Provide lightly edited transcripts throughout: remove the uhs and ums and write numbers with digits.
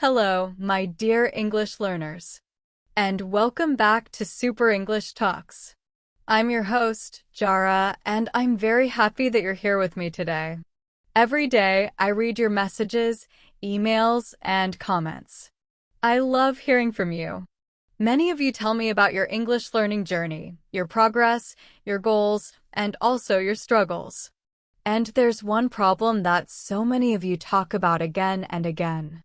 Hello, my dear English learners, and welcome back to Super English Talks. I'm your host, Jara, and I'm very happy that you're here with me today. Every day, I read your messages, emails, and comments. I love hearing from you. Many of you tell me about your English learning journey, your progress, your goals, and also your struggles. And there's one problem that so many of you talk about again and again.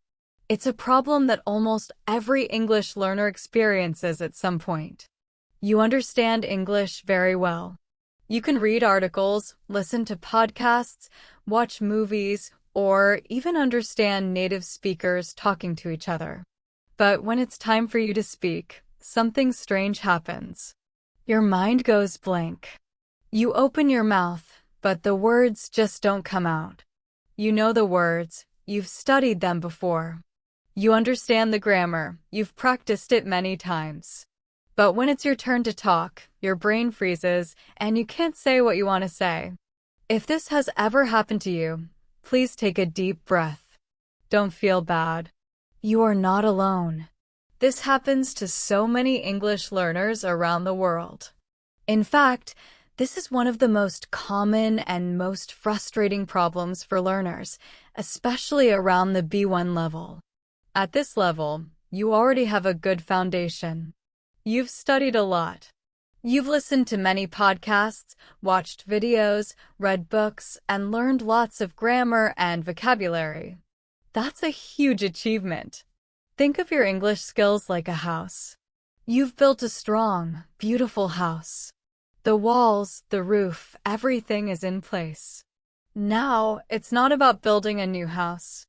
It's a problem that almost every English learner experiences at some point. You understand English very well. You can read articles, listen to podcasts, watch movies, or even understand native speakers talking to each other. But when it's time for you to speak, something strange happens. Your mind goes blank. You open your mouth, but the words just don't come out. You know the words, you've studied them before. You understand the grammar, you've practiced it many times. But when it's your turn to talk, your brain freezes and you can't say what you want to say. If this has ever happened to you, please take a deep breath. Don't feel bad. You are not alone. This happens to so many English learners around the world. In fact, this is one of the most common and most frustrating problems for learners, especially around the B1 level. At this level, you already have a good foundation. You've studied a lot. You've listened to many podcasts, watched videos, read books, and learned lots of grammar and vocabulary. That's a huge achievement. Think of your English skills like a house. You've built a strong, beautiful house. The walls, the roof, everything is in place. Now, it's not about building a new house.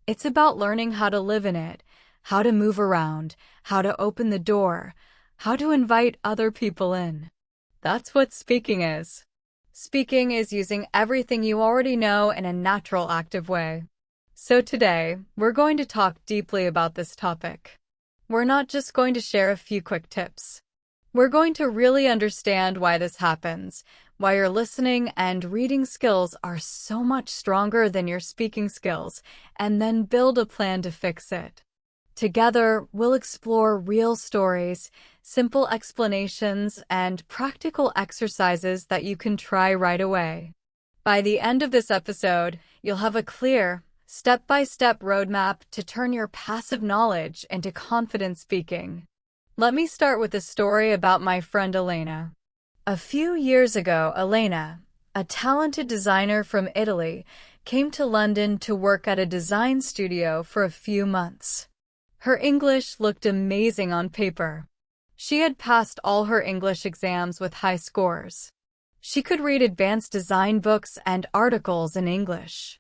It's about learning how to live in it, how to move around, how to open the door, how to invite other people in. That's what speaking is. Speaking is using everything you already know in a natural, active way. So today, we're going to talk deeply about this topic. We're not just going to share a few quick tips. We're going to really understand why this happens, why your listening and reading skills are so much stronger than your speaking skills, and then build a plan to fix it. Together, we'll explore real stories, simple explanations, and practical exercises that you can try right away. By the end of this episode, you'll have a clear, step-by-step roadmap to turn your passive knowledge into confident speaking. Let me start with a story about my friend Elena. A few years ago, Elena, a talented designer from Italy, came to London to work at a design studio for a few months. Her English looked amazing on paper. She had passed all her English exams with high scores. She could read advanced design books and articles in English.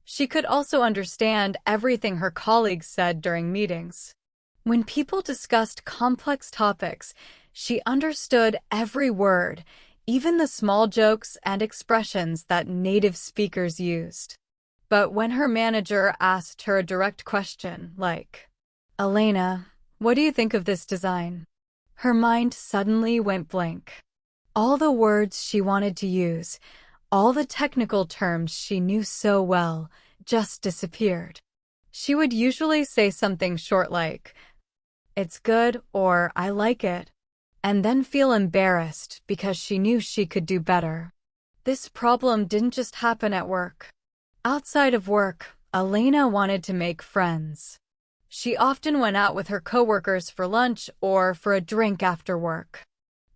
She could also understand everything her colleagues said during meetings. When people discussed complex topics, she understood every word, even the small jokes and expressions that native speakers used. But when her manager asked her a direct question like, "Elena, what do you think of this design?" her mind suddenly went blank. All the words she wanted to use, all the technical terms she knew so well, just disappeared. She would usually say something short like, "It's good," or "I like it," and then feel embarrassed because she knew she could do better. This problem didn't just happen at work. Outside of work, Elena wanted to make friends. She often went out with her coworkers for lunch or for a drink after work.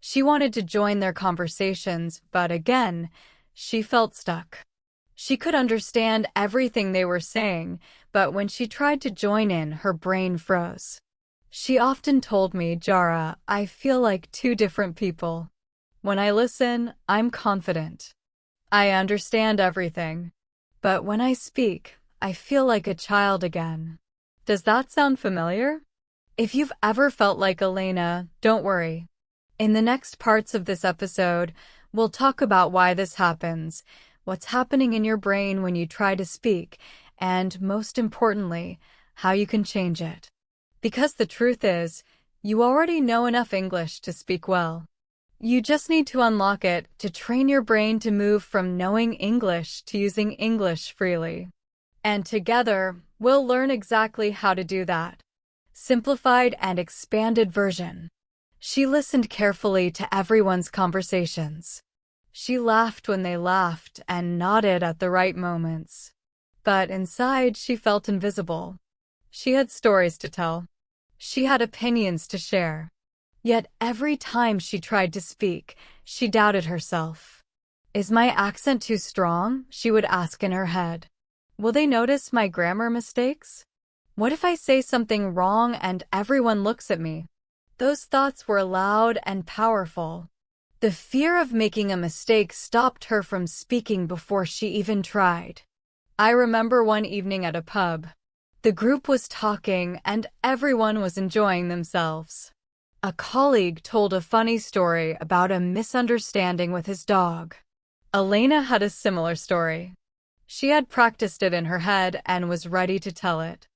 She wanted to join their conversations, but again, she felt stuck. She could understand everything they were saying, but when she tried to join in, her brain froze. She often told me, "Jara, I feel like two different people. When I listen, I'm confident. I understand everything. But when I speak, I feel like a child again." Does that sound familiar? If you've ever felt like Elena, don't worry. In the next parts of this episode, we'll talk about why this happens, what's happening in your brain when you try to speak, and most importantly, how you can change it. Because the truth is, you already know enough English to speak well. You just need to unlock it to train your brain to move from knowing English to using English freely. And together, we'll learn exactly how to do that. Simplified and expanded version. She listened carefully to everyone's conversations. She laughed when they laughed and nodded at the right moments. But inside, she felt invisible. She had stories to tell. She had opinions to share. Yet every time she tried to speak, she doubted herself. Is my accent too strong? She would ask in her head. Will they notice my grammar mistakes? What if I say something wrong and everyone looks at me? Those thoughts were loud and powerful. The fear of making a mistake stopped her from speaking before she even tried. I remember one evening at a pub. The group was talking and everyone was enjoying themselves. A colleague told a funny story about a misunderstanding with his dog. Elena had a similar story. She had practiced it in her head and was ready to tell it.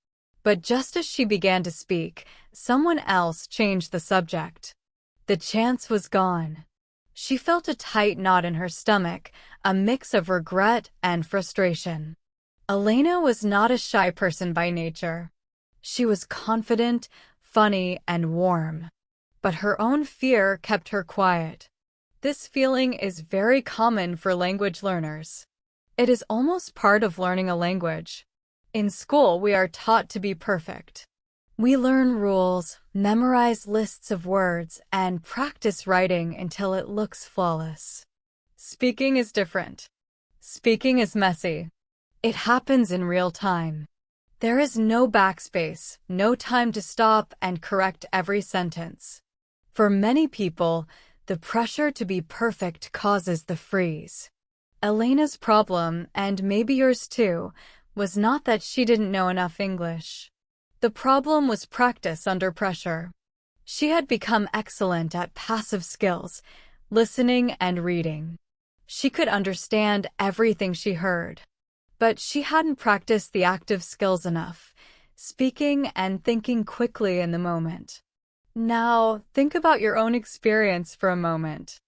But just as she began to speak, someone else changed the subject. The chance was gone. She felt a tight knot in her stomach, a mix of regret and frustration. Elena was not a shy person by nature. She was confident, funny, and warm. But her own fear kept her quiet. This feeling is very common for language learners. It is almost part of learning a language. In school, we are taught to be perfect. We learn rules, memorize lists of words, and practice writing until it looks flawless. Speaking is different. Speaking is messy. It happens in real time. There is no backspace, no time to stop and correct every sentence. For many people, the pressure to be perfect causes the freeze. Elena's problem, and maybe yours too, was not that she didn't know enough English. The problem was practice under pressure. She had become excellent at passive skills, listening and reading. She could understand everything she heard. But she hadn't practiced the active skills enough, speaking and thinking quickly in the moment. Now, think about your own experience for a moment.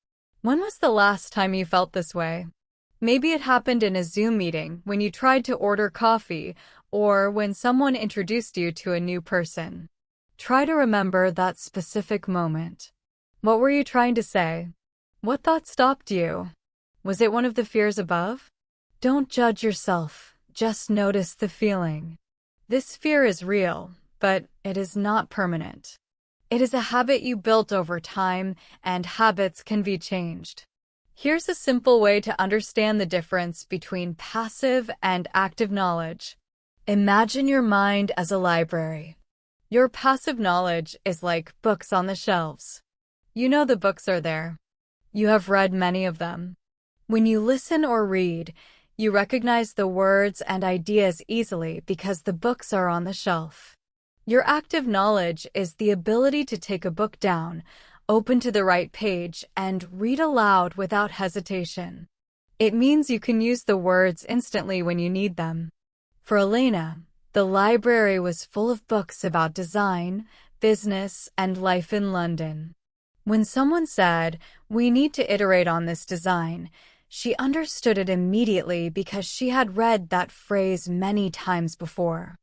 When was the last time you felt this way? Maybe it happened in a Zoom meeting when you tried to order coffee or when someone introduced you to a new person. Try to remember that specific moment. What were you trying to say? What thought stopped you? Was it one of the fears above? Don't judge yourself, just notice the feeling. This fear is real, but it is not permanent. It is a habit you built over time, and habits can be changed. Here's a simple way to understand the difference between passive and active knowledge. Imagine your mind as a library. Your passive knowledge is like books on the shelves. You know the books are there. You have read many of them. When you listen or read, you recognize the words and ideas easily because the books are on the shelf. Your active knowledge is the ability to take a book down, open to the right page, and read aloud without hesitation. It means you can use the words instantly when you need them. For Elena, the library was full of books about design, business, and life in London. When someone said, "We need to iterate on this design," she understood it immediately because she had read that phrase many times before.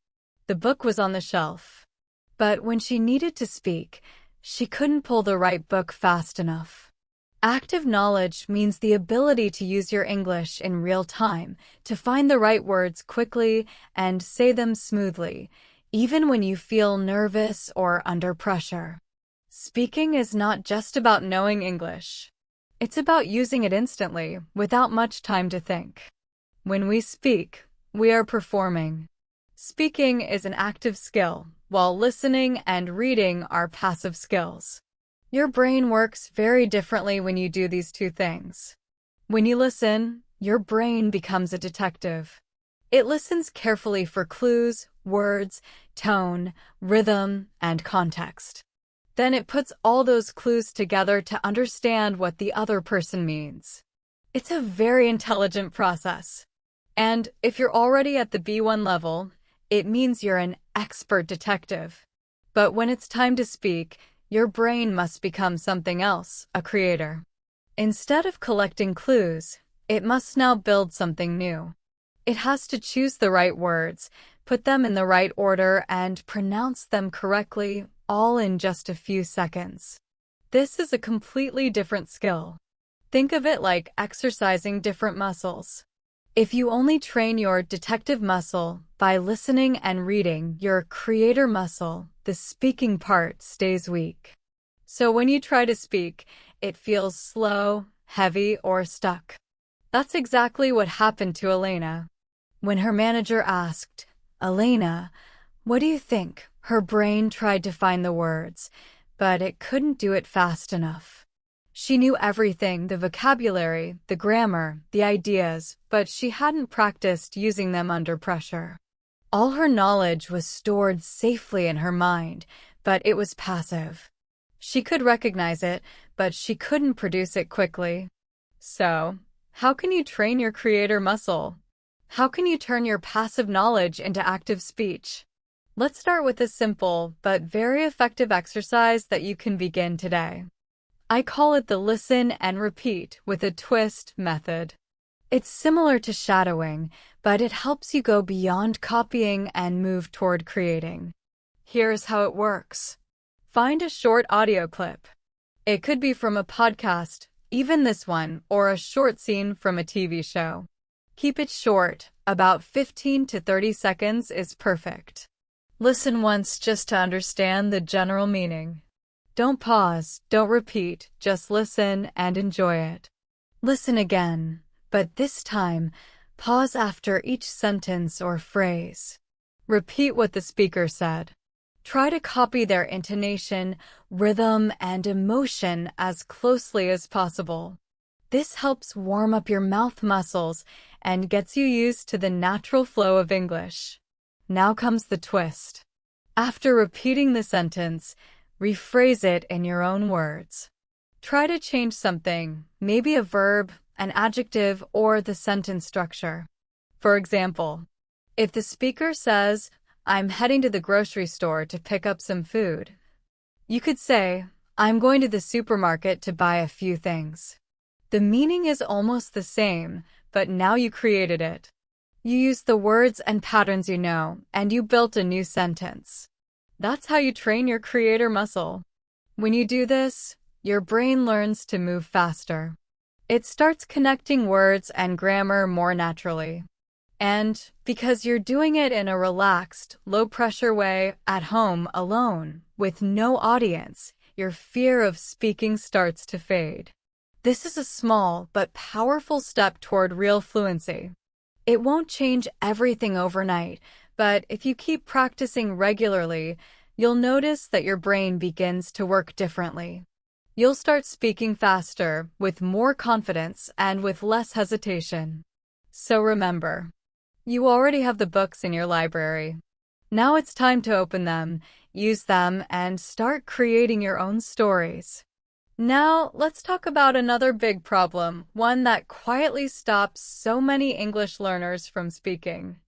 The book was on the shelf. But when she needed to speak, she couldn't pull the right book fast enough. Active knowledge means the ability to use your English in real time, to find the right words quickly and say them smoothly, even when you feel nervous or under pressure. Speaking is not just about knowing English. It's about using it instantly, without much time to think. When we speak, we are performing. Speaking is an active skill, while listening and reading are passive skills. Your brain works very differently when you do these two things. When you listen, your brain becomes a detective. It listens carefully for clues, words, tone, rhythm, and context. Then it puts all those clues together to understand what the other person means. It's a very intelligent process. And if you're already at the B1 level, it means you're an expert detective. But when it's time to speak, your brain must become something else, a creator. Instead of collecting clues, it must now build something new. It has to choose the right words, put them in the right order, and pronounce them correctly, all in just a few seconds. This is a completely different skill. Think of it like exercising different muscles. If you only train your detective muscle by listening and reading, your creator muscle, the speaking part, stays weak. So when you try to speak, it feels slow, heavy, or stuck. That's exactly what happened to Elena. When her manager asked, "Elena, what do you think?" her brain tried to find the words, but it couldn't do it fast enough. She knew everything, the vocabulary, the grammar, the ideas, but she hadn't practiced using them under pressure. All her knowledge was stored safely in her mind, but it was passive. She could recognize it, but she couldn't produce it quickly. So, how can you train your creator muscle? How can you turn your passive knowledge into active speech? Let's start with a simple but very effective exercise that you can begin today. I call it the listen and repeat with a twist method. It's similar to shadowing, but it helps you go beyond copying and move toward creating. Here's how it works. Find a short audio clip. It could be from a podcast, even this one, or a short scene from a TV show. Keep it short, about 15 to 30 seconds is perfect. Listen once just to understand the general meaning. Don't pause, don't repeat, just listen and enjoy it. Listen again, but this time, pause after each sentence or phrase. Repeat what the speaker said. Try to copy their intonation, rhythm, and emotion as closely as possible. This helps warm up your mouth muscles and gets you used to the natural flow of English. Now comes the twist. After repeating the sentence, rephrase it in your own words. Try to change something, maybe a verb, an adjective, or the sentence structure. For example, if the speaker says, "I'm heading to the grocery store to pick up some food," you could say, "I'm going to the supermarket to buy a few things." The meaning is almost the same, but now you created it. You used the words and patterns you know, and you built a new sentence. That's how you train your creator muscle. When you do this, your brain learns to move faster. It starts connecting words and grammar more naturally. And because you're doing it in a relaxed, low-pressure way, at home, alone, with no audience, your fear of speaking starts to fade. This is a small but powerful step toward real fluency. It won't change everything overnight, but if you keep practicing regularly, you'll notice that your brain begins to work differently. You'll start speaking faster, with more confidence, and with less hesitation. So remember, you already have the books in your library. Now it's time to open them, use them, and start creating your own stories. Now, let's talk about another big problem, one that quietly stops so many English learners from speaking.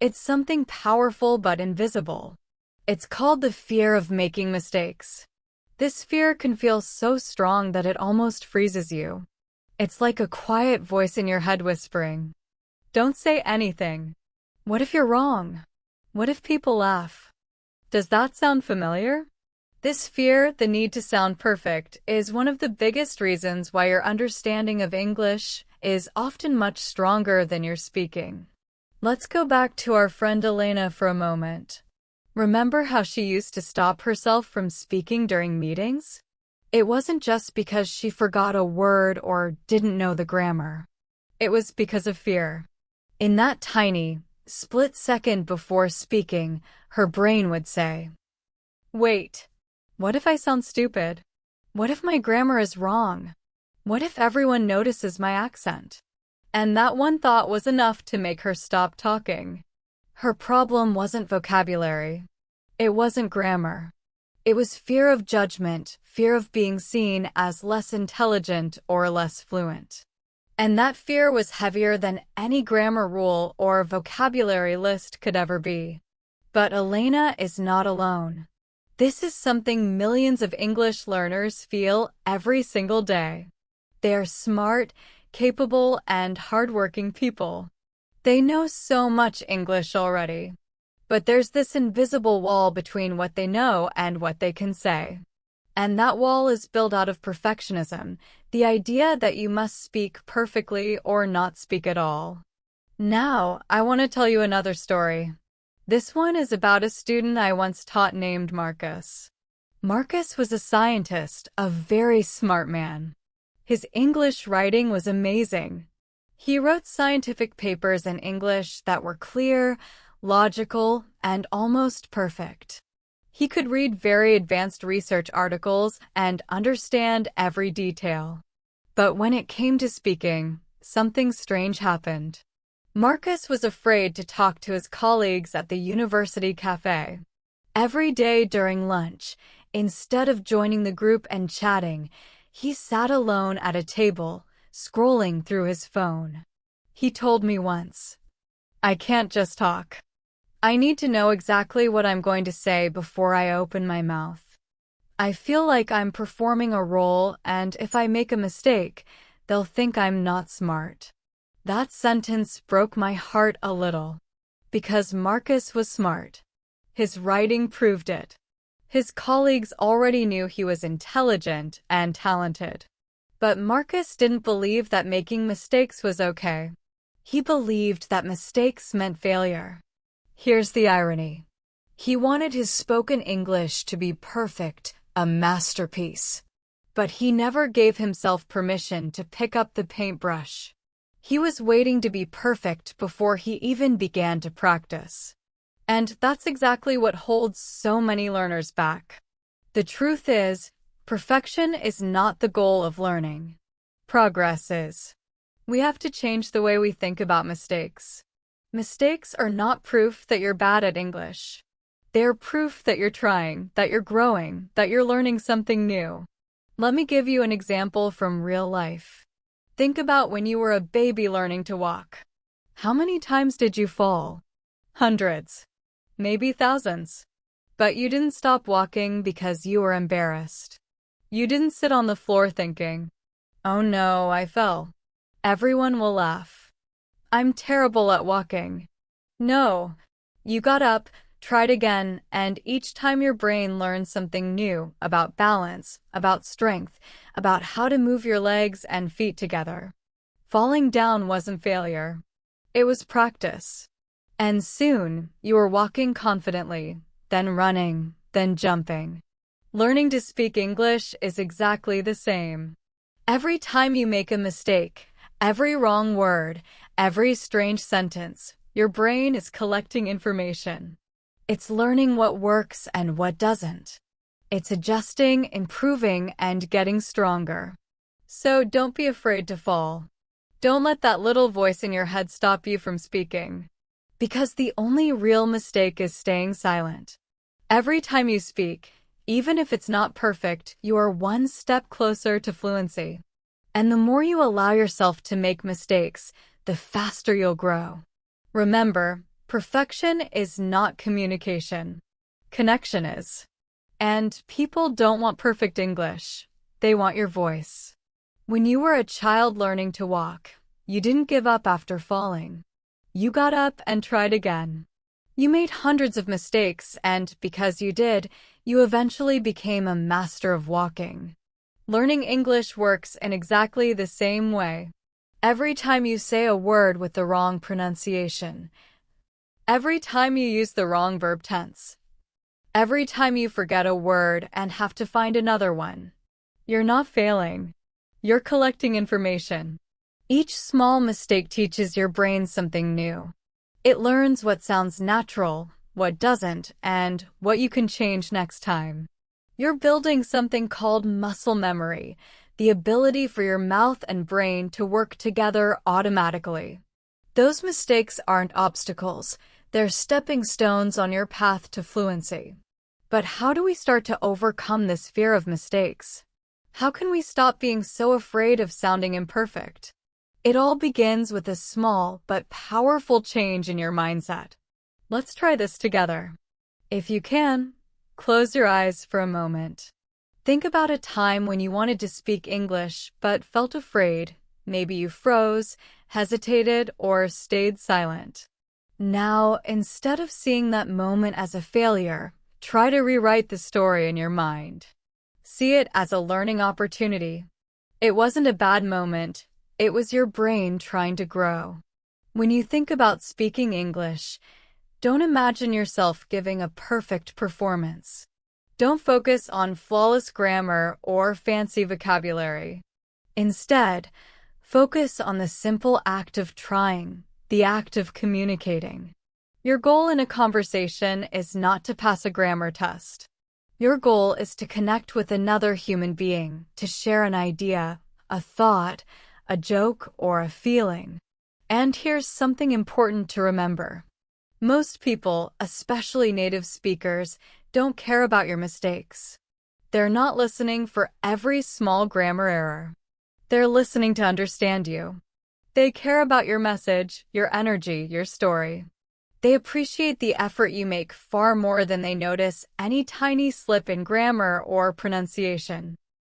It's something powerful but invisible. It's called the fear of making mistakes. This fear can feel so strong that it almost freezes you. It's like a quiet voice in your head whispering, "Don't say anything. What if you're wrong? What if people laugh?" Does that sound familiar? This fear, the need to sound perfect, is one of the biggest reasons why your understanding of English is often much stronger than your speaking. Let's go back to our friend Elena for a moment. Remember how she used to stop herself from speaking during meetings? It wasn't just because she forgot a word or didn't know the grammar. It was because of fear. In that tiny, split second before speaking, her brain would say, "Wait. What if I sound stupid? What if my grammar is wrong? What if everyone notices my accent?" And that one thought was enough to make her stop talking. Her problem wasn't vocabulary. It wasn't grammar. It was fear of judgment, fear of being seen as less intelligent or less fluent. And that fear was heavier than any grammar rule or vocabulary list could ever be. But Elena is not alone. This is something millions of English learners feel every single day. They are smart, capable, and hardworking people. They know so much English already. But there's this invisible wall between what they know and what they can say. And that wall is built out of perfectionism, the idea that you must speak perfectly or not speak at all. Now, I want to tell you another story. This one is about a student I once taught named Marcus. Marcus was a scientist, a very smart man. His English writing was amazing. He wrote scientific papers in English that were clear, logical, and almost perfect. He could read very advanced research articles and understand every detail. But when it came to speaking, something strange happened. Marcus was afraid to talk to his colleagues at the university cafe. Every day during lunch, instead of joining the group and chatting, he sat alone at a table, scrolling through his phone. He told me once, "I can't just talk. I need to know exactly what I'm going to say before I open my mouth. I feel like I'm performing a role, and if I make a mistake, they'll think I'm not smart." That sentence broke my heart a little. Because Marcus was smart. His writing proved it. His colleagues already knew he was intelligent and talented. But Marcus didn't believe that making mistakes was okay. He believed that mistakes meant failure. Here's the irony. He wanted his spoken English to be perfect, a masterpiece. But he never gave himself permission to pick up the paintbrush. He was waiting to be perfect before he even began to practice. And that's exactly what holds so many learners back. The truth is, perfection is not the goal of learning. Progress is. We have to change the way we think about mistakes. Mistakes are not proof that you're bad at English. They're proof that you're trying, that you're growing, that you're learning something new. Let me give you an example from real life. Think about when you were a baby learning to walk. How many times did you fall? Hundreds. Maybe thousands. But you didn't stop walking because you were embarrassed. You didn't sit on the floor thinking, "Oh no, I fell. Everyone will laugh. I'm terrible at walking." No. You got up, tried again, and each time your brain learned something new about balance, about strength, about how to move your legs and feet together. Falling down wasn't failure. It was practice. And soon, you were walking confidently, then running, then jumping. Learning to speak English is exactly the same. Every time you make a mistake, every wrong word, every strange sentence, your brain is collecting information. It's learning what works and what doesn't. It's adjusting, improving, and getting stronger. So don't be afraid to fall. Don't let that little voice in your head stop you from speaking. Because the only real mistake is staying silent. Every time you speak, even if it's not perfect, you are one step closer to fluency. And the more you allow yourself to make mistakes, the faster you'll grow. Remember, perfection is not communication. Connection is. And people don't want perfect English. They want your voice. When you were a child learning to walk, you didn't give up after falling. You got up and tried again. You made hundreds of mistakes, and because you did, you eventually became a master of walking. Learning English works in exactly the same way. Every time you say a word with the wrong pronunciation, every time you use the wrong verb tense, every time you forget a word and have to find another one, you're not failing. You're collecting information. Each small mistake teaches your brain something new. It learns what sounds natural, what doesn't, and what you can change next time. You're building something called muscle memory, the ability for your mouth and brain to work together automatically. Those mistakes aren't obstacles, they're stepping stones on your path to fluency. But how do we start to overcome this fear of mistakes? How can we stop being so afraid of sounding imperfect? It all begins with a small but powerful change in your mindset. Let's try this together. If you can, close your eyes for a moment. Think about a time when you wanted to speak English but felt afraid, Maybe you froze, hesitated, or stayed silent. Now, instead of seeing that moment as a failure, try to rewrite the story in your mind. See it as a learning opportunity. It wasn't a bad moment, it was your brain trying to grow. When you think about speaking English, don't imagine yourself giving a perfect performance. Don't focus on flawless grammar or fancy vocabulary. Instead, focus on the simple act of trying, the act of communicating. Your goal in a conversation is not to pass a grammar test. Your goal is to connect with another human being, to share an idea, a thought, a joke, or a feeling. And here's something important to remember. Most people, especially native speakers, don't care about your mistakes. They're not listening for every small grammar error. They're listening to understand you. They care about your message, your energy, your story. They appreciate the effort you make far more than they notice any tiny slip in grammar or pronunciation.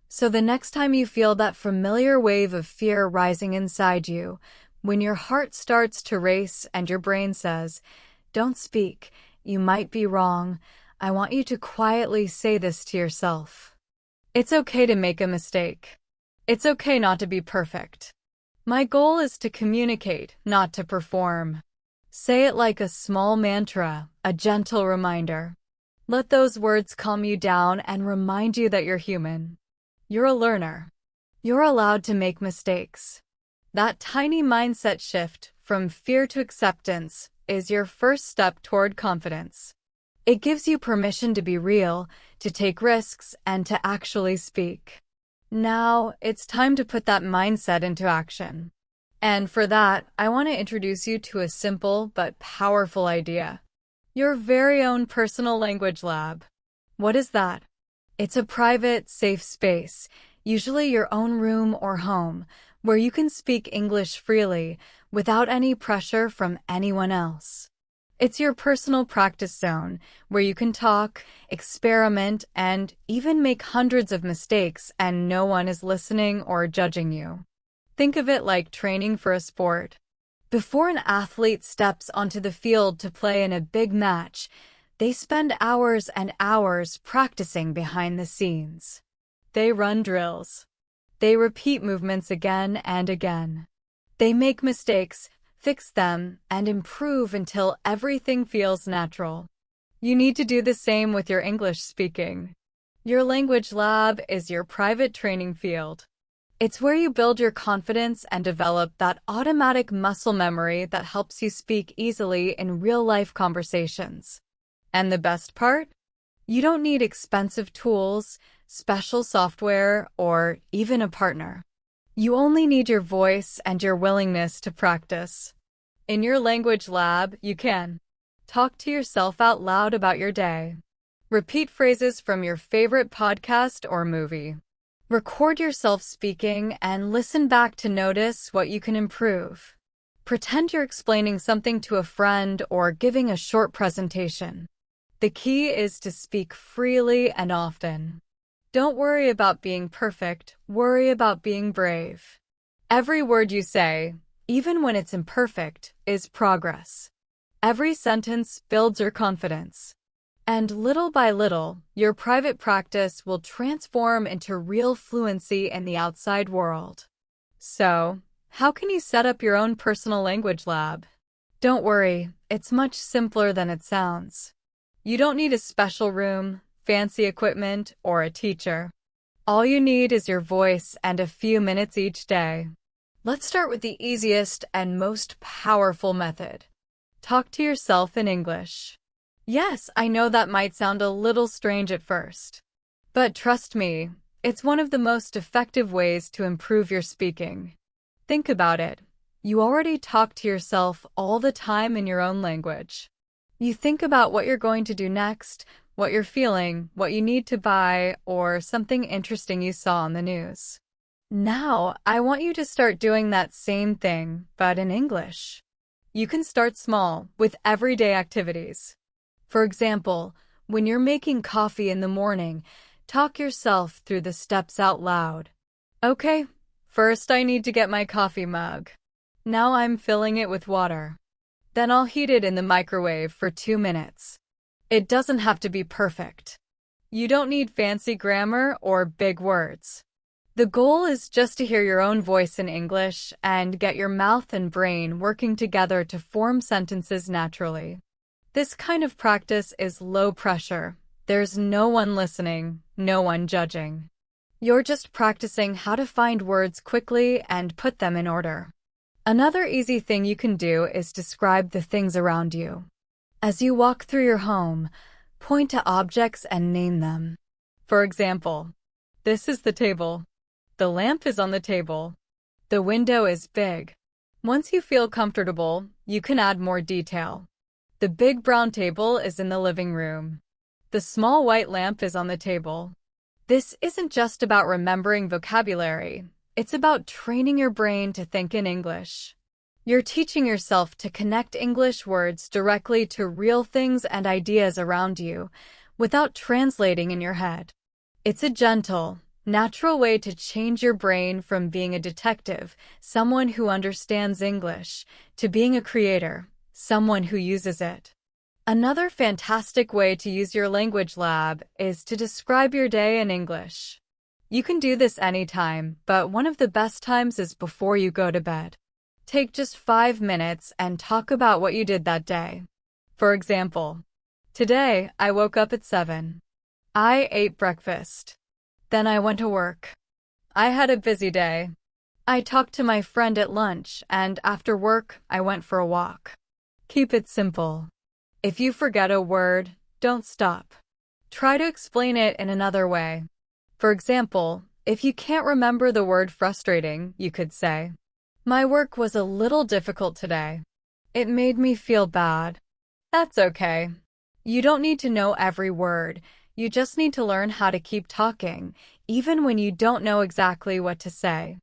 So the next time you feel that familiar wave of fear rising inside you, when your heart starts to race and your brain says, "Don't speak, you might be wrong," I want you to quietly say this to yourself. It's okay to make a mistake. It's okay not to be perfect. My goal is to communicate, not to perform. Say it like a small mantra, a gentle reminder. Let those words calm you down and remind you that you're human. You're a learner. You're allowed to make mistakes. That tiny mindset shift from fear to acceptance is your first step toward confidence. It gives you permission to be real, to take risks, and to actually speak. Now, it's time to put that mindset into action. And for that, I want to introduce you to a simple but powerful idea. Your very own personal language lab. What is that? It's a private, safe space, usually your own room or home, where you can speak English freely without any pressure from anyone else. It's your personal practice zone, where you can talk, experiment, and even make hundreds of mistakes and no one is listening or judging you. Think of it like training for a sport. Before an athlete steps onto the field to play in a big match, they spend hours and hours practicing behind the scenes. They run drills. They repeat movements again and again. They make mistakes, fix them, and improve until everything feels natural. You need to do the same with your English speaking. Your language lab is your private training field. It's where you build your confidence and develop that automatic muscle memory that helps you speak easily in real-life conversations. And the best part? You don't need expensive tools, special software, or even a partner. You only need your voice and your willingness to practice. In your language lab, you can talk to yourself out loud about your day. Repeat phrases from your favorite podcast or movie. Record yourself speaking and listen back to notice what you can improve. Pretend you're explaining something to a friend or giving a short presentation. The key is to speak freely and often. Don't worry about being perfect, worry about being brave. Every word you say, even when it's imperfect, is progress. Every sentence builds your confidence. And little by little, your private practice will transform into real fluency in the outside world. So, how can you set up your own personal language lab? Don't worry, it's much simpler than it sounds. You don't need a special room, fancy equipment, or a teacher. All you need is your voice and a few minutes each day. Let's start with the easiest and most powerful method. Talk to yourself in English. Yes, I know that might sound a little strange at first. But trust me, it's one of the most effective ways to improve your speaking. Think about it. You already talk to yourself all the time in your own language. You think about what you're going to do next, what you're feeling, what you need to buy, or something interesting you saw on the news. Now, I want you to start doing that same thing, but in English. You can start small, with everyday activities. For example, when you're making coffee in the morning, talk yourself through the steps out loud. Okay, First, I need to get my coffee mug. Now I'm filling it with water. Then I'll heat it in the microwave for 2 minutes. It doesn't have to be perfect. You don't need fancy grammar or big words. The goal is just to hear your own voice in English and get your mouth and brain working together to form sentences naturally. This kind of practice is low pressure. There's no one listening, no one judging. You're just practicing how to find words quickly and put them in order. Another easy thing you can do is describe the things around you. As you walk through your home, point to objects and name them. For example, this is the table. The lamp is on the table. The window is big. Once you feel comfortable, you can add more detail. The big brown table is in the living room. The small white lamp is on the table. This isn't just about remembering vocabulary. It's about training your brain to think in English. You're teaching yourself to connect English words directly to real things and ideas around you without translating in your head. It's a gentle, natural way to change your brain from being a detective, someone who understands English, to being a creator, someone who uses it. Another fantastic way to use your language lab is to describe your day in English. You can do this anytime, but one of the best times is before you go to bed. Take just 5 minutes and talk about what you did that day. For example, today I woke up at 7. I ate breakfast. Then I went to work. I had a busy day. I talked to my friend at lunch, and after work, I went for a walk. Keep it simple. If you forget a word, don't stop. Try to explain it in another way. For example, if you can't remember the word frustrating, you could say, "My work was a little difficult today. It made me feel bad." That's okay. You don't need to know every word. You just need to learn how to keep talking, even when you don't know exactly what to say.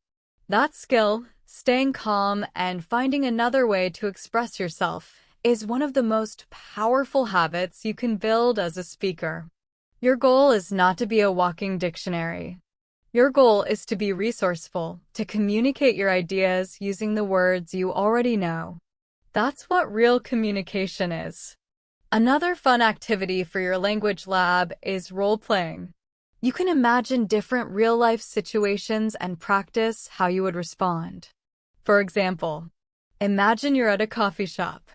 That skill, staying calm and finding another way to express yourself, is one of the most powerful habits you can build as a speaker. Your goal is not to be a walking dictionary. Your goal is to be resourceful, to communicate your ideas using the words you already know. That's what real communication is. Another fun activity for your language lab is role-playing. You can imagine different real-life situations and practice how you would respond. For example, imagine you're at a coffee shop.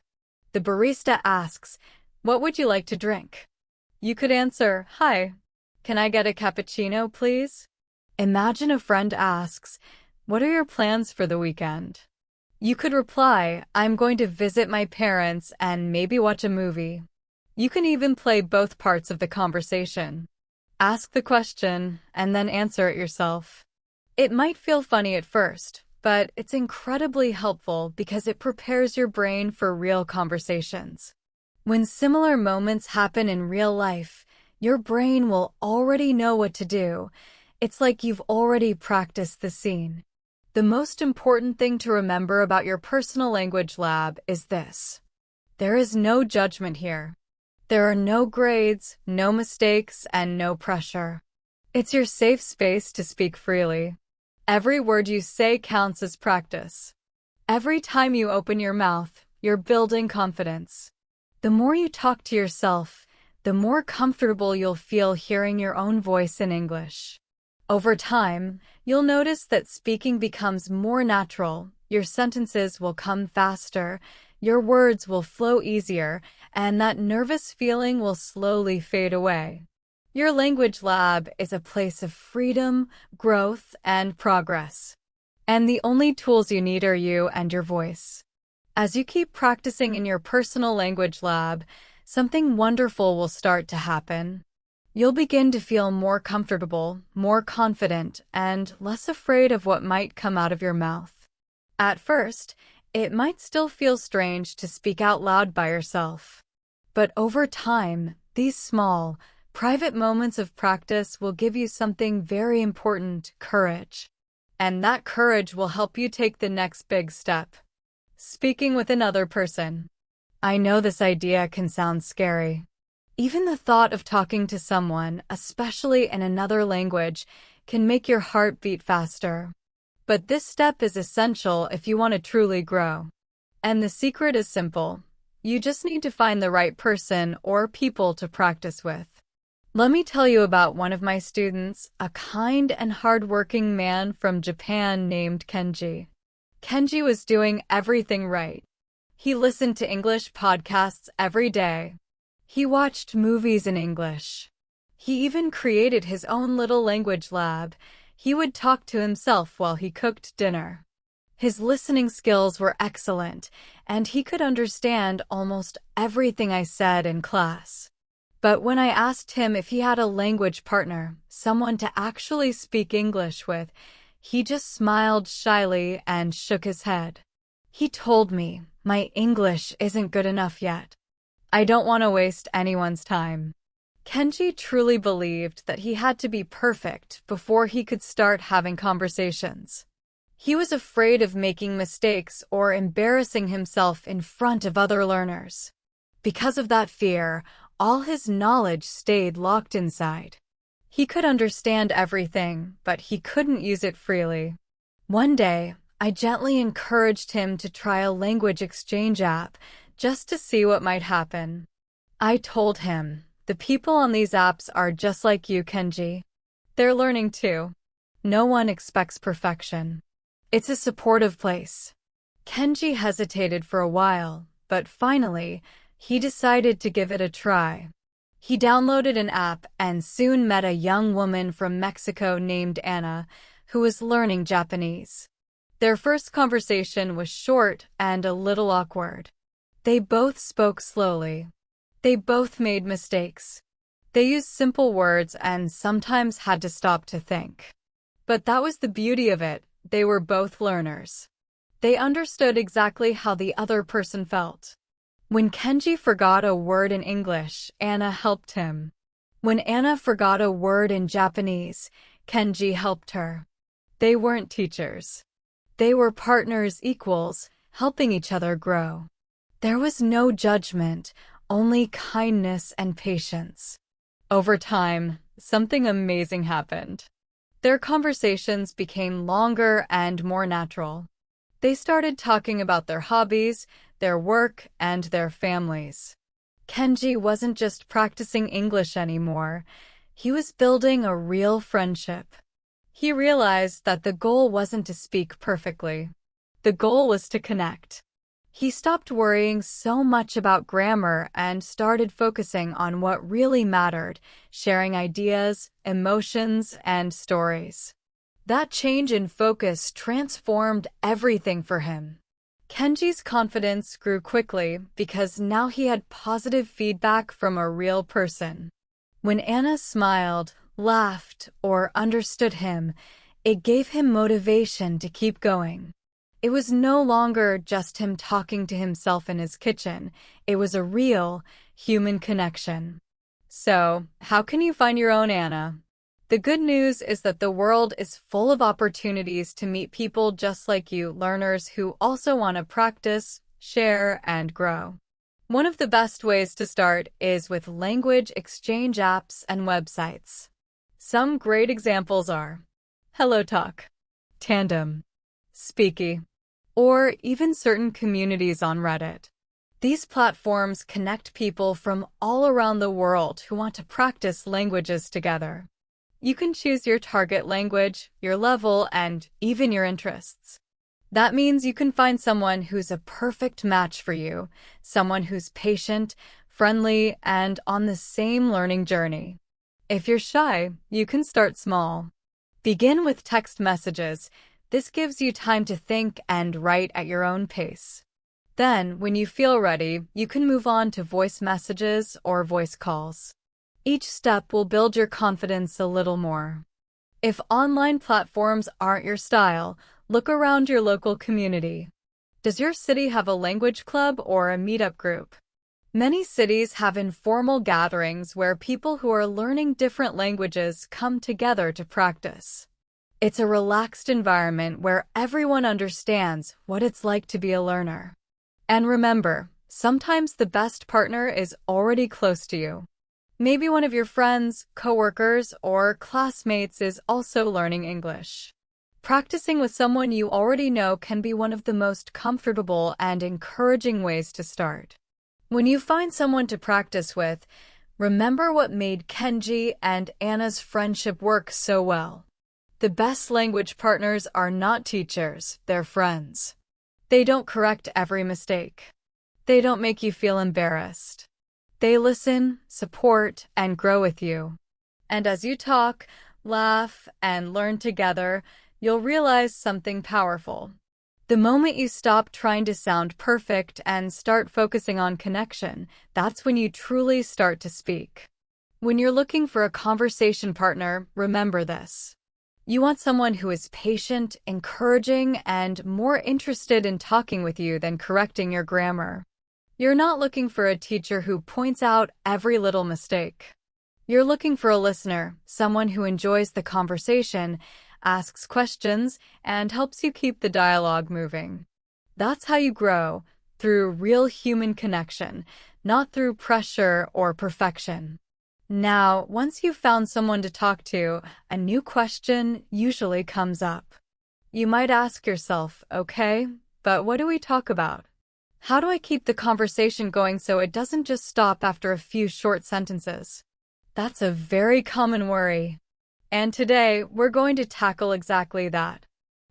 The barista asks, "What would you like to drink?" You could answer, "Hi, can I get a cappuccino, please?" Imagine a friend asks, "What are your plans for the weekend?" You could reply, "I'm going to visit my parents and maybe watch a movie." You can even play both parts of the conversation. Ask the question and then answer it yourself. It might feel funny at first, but it's incredibly helpful because it prepares your brain for real conversations. When similar moments happen in real life, your brain will already know what to do. It's like you've already practiced the scene. The most important thing to remember about your personal language lab is this: there is no judgment here. There are no grades, no mistakes, and no pressure. It's your safe space to speak freely. Every word you say counts as practice. Every time you open your mouth, you're building confidence. The more you talk to yourself, the more comfortable you'll feel hearing your own voice in English. Over time, you'll notice that speaking becomes more natural, your sentences will come faster, your words will flow easier, and that nervous feeling will slowly fade away. Your language lab is a place of freedom, growth, and progress. And the only tools you need are you and your voice. As you keep practicing in your personal language lab, something wonderful will start to happen. You'll begin to feel more comfortable, more confident, and less afraid of what might come out of your mouth. At first, it might still feel strange to speak out loud by yourself. But over time, these small, private moments of practice will give you something very important: courage. And that courage will help you take the next big step: speaking with another person. I know this idea can sound scary. Even the thought of talking to someone, especially in another language, can make your heart beat faster. But this step is essential if you want to truly grow. And the secret is simple. You just need to find the right person or people to practice with. Let me tell you about one of my students, a kind and hardworking man from Japan named Kenji. Kenji was doing everything right. He listened to English podcasts every day. He watched movies in English. He even created his own little language lab. He would talk to himself while he cooked dinner. His listening skills were excellent, and he could understand almost everything I said in class. But when I asked him if he had a language partner, someone to actually speak English with, he just smiled shyly and shook his head. He told me, "My English isn't good enough yet. I don't want to waste anyone's time." Kenji truly believed that he had to be perfect before he could start having conversations. He was afraid of making mistakes or embarrassing himself in front of other learners. Because of that fear, all his knowledge stayed locked inside. He could understand everything, but he couldn't use it freely. One day, I gently encouraged him to try a language exchange app just to see what might happen. I told him, "The people on these apps are just like you, Kenji. They're learning too. No one expects perfection. It's a supportive place." Kenji hesitated for a while, but finally, he decided to give it a try. He downloaded an app and soon met a young woman from Mexico named Anna, who was learning Japanese. Their first conversation was short and a little awkward. They both spoke slowly. They both made mistakes. They used simple words and sometimes had to stop to think. But that was the beauty of it. They were both learners. They understood exactly how the other person felt. When Kenji forgot a word in English, Anna helped him. When Anna forgot a word in Japanese, Kenji helped her. They weren't teachers. They were partners, equals, helping each other grow. There was no judgment, only kindness and patience. Over time, something amazing happened. Their conversations became longer and more natural. They started talking about their hobbies, their work, and their families. Kenji wasn't just practicing English anymore. He was building a real friendship. He realized that the goal wasn't to speak perfectly. The goal was to connect. He stopped worrying so much about grammar and started focusing on what really mattered, sharing ideas, emotions, and stories. That change in focus transformed everything for him. Kenji's confidence grew quickly because now he had positive feedback from a real person. When Anna smiled, laughed, or understood him, it gave him motivation to keep going. It was no longer just him talking to himself in his kitchen. It was a real, human connection. So, how can you find your own Anna? The good news is that the world is full of opportunities to meet people just like you, learners who also want to practice, share, and grow. One of the best ways to start is with language exchange apps and websites. Some great examples are HelloTalk, Tandem, Speaky, or even certain communities on Reddit. These platforms connect people from all around the world who want to practice languages together. You can choose your target language, your level, and even your interests. That means you can find someone who's a perfect match for you, someone who's patient, friendly, and on the same learning journey. If you're shy, you can start small. Begin with text messages. This gives you time to think and write at your own pace. Then, when you feel ready, you can move on to voice messages or voice calls. Each step will build your confidence a little more. If online platforms aren't your style, look around your local community. Does your city have a language club or a meetup group? Many cities have informal gatherings where people who are learning different languages come together to practice. It's a relaxed environment where everyone understands what it's like to be a learner. And remember, sometimes the best partner is already close to you. Maybe one of your friends, coworkers, or classmates is also learning English. Practicing with someone you already know can be one of the most comfortable and encouraging ways to start. When you find someone to practice with, remember what made Kenji and Anna's friendship work so well. The best language partners are not teachers, they're friends. They don't correct every mistake. They don't make you feel embarrassed. They listen, support, and grow with you. And as you talk, laugh, and learn together, you'll realize something powerful. The moment you stop trying to sound perfect and start focusing on connection, that's when you truly start to speak. When you're looking for a conversation partner, remember this. You want someone who is patient, encouraging, and more interested in talking with you than correcting your grammar. You're not looking for a teacher who points out every little mistake. You're looking for a listener, someone who enjoys the conversation, asks questions, and helps you keep the dialogue moving. That's how you grow, through real human connection, not through pressure or perfection. Now, once you've found someone to talk to, a new question usually comes up. You might ask yourself, okay, but what do we talk about? How do I keep the conversation going so it doesn't just stop after a few short sentences? That's a very common worry. And today, we're going to tackle exactly that.